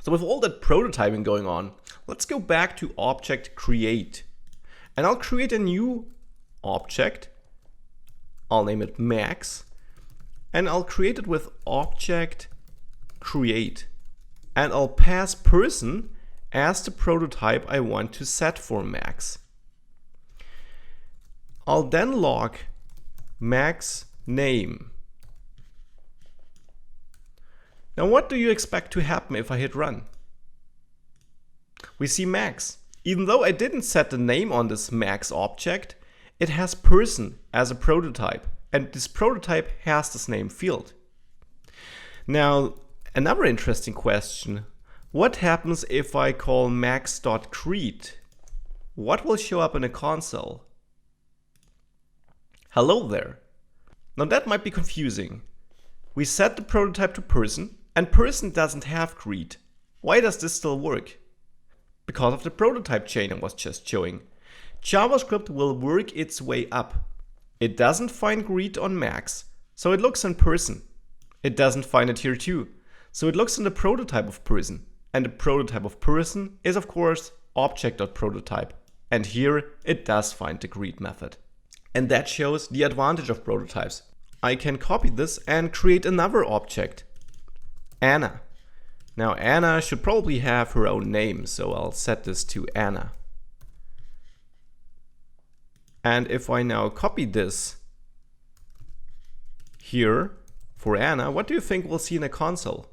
So with all that prototyping going on, let's go back to object create. And I'll create a new object. I'll name it max. And I'll create it with object create. And I'll pass person as the prototype I want to set for max. I'll then log max name. Now what do you expect to happen if I hit run? We see max. Even though I didn't set the name on this max object, it has person as a prototype, and this prototype has this name field. Now another interesting question, what happens if I call max.create? What will show up in the console? Hello there. Now that might be confusing. We set the prototype to person, and person doesn't have greet. Why does this still work? Because of the prototype chain I was just showing. JavaScript will work its way up. It doesn't find greet on max, so it looks in person. It doesn't find it here too, so it looks in the prototype of person. And the prototype of person is of course object.prototype. And here it does find the greet method. And that shows the advantage of prototypes. I can copy this and create another object, Anna. Now Anna should probably have her own name, so I'll set this to Anna. And if I now copy this here for Anna, what do you think we'll see in the console?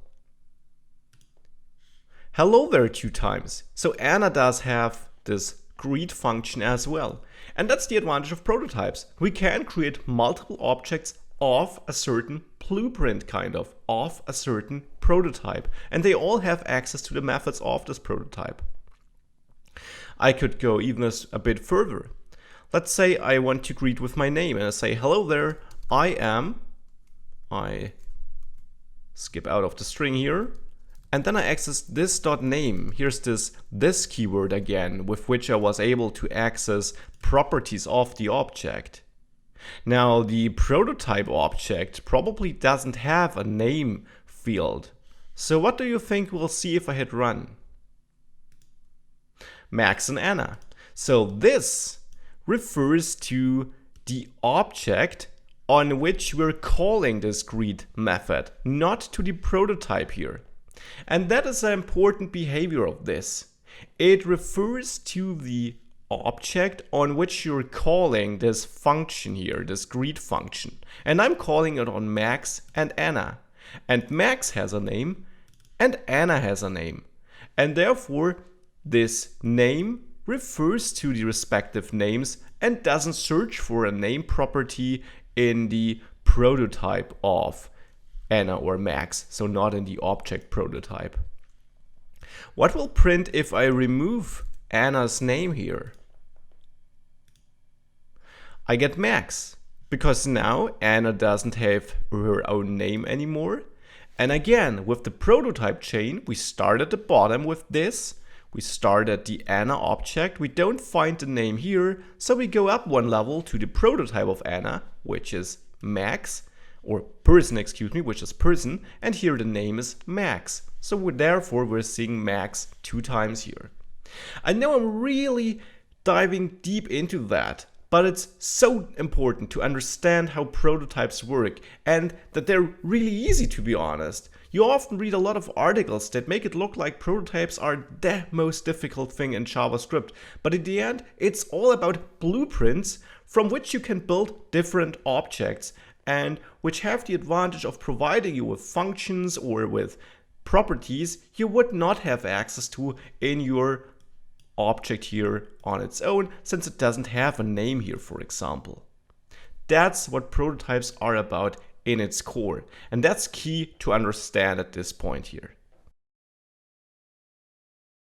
Hello there 2 times. So Anna does have this greet function as well. And that's the advantage of prototypes. We can create multiple objects of a certain blueprint, of a certain prototype. And they all have access to the methods of this prototype. I could go even a bit further. Let's say I want to greet with my name and I say, hello there, I skip out of the string here. And then I access this.name. Here's this keyword again, with which I was able to access properties of the object. Now the prototype object probably doesn't have a name field. So what do you think we'll see if I hit run? Max and Anna. So this refers to the object on which we're calling this greet method, not to the prototype here. And that is an important behavior of this. It refers to the object on which you're calling this function here, this greet function. And I'm calling it on Max and Anna. And Max has a name and Anna has a name. And therefore, this name refers to the respective names and doesn't search for a name property in the prototype of Anna or Max, so not in the object prototype. What will print if I remove Anna's name here? I get Max, because now Anna doesn't have her own name anymore. And again, with the prototype chain, we start at the bottom with this. We start at the Anna object. We don't find the name here, so we go up 1 level to the prototype of Anna, which is Max. Or person, excuse me, which is person, and here the name is Max. So therefore we're seeing Max 2 times here. I know I'm really diving deep into that, but it's so important to understand how prototypes work and that they're really easy, to be honest. You often read a lot of articles that make it look like prototypes are the most difficult thing in JavaScript, but in the end it's all about blueprints from which you can build different objects and which have the advantage of providing you with functions or with properties you would not have access to in your object here on its own, since it doesn't have a name here, for example. That's what prototypes are about in its core, and that's key to understand at this point here.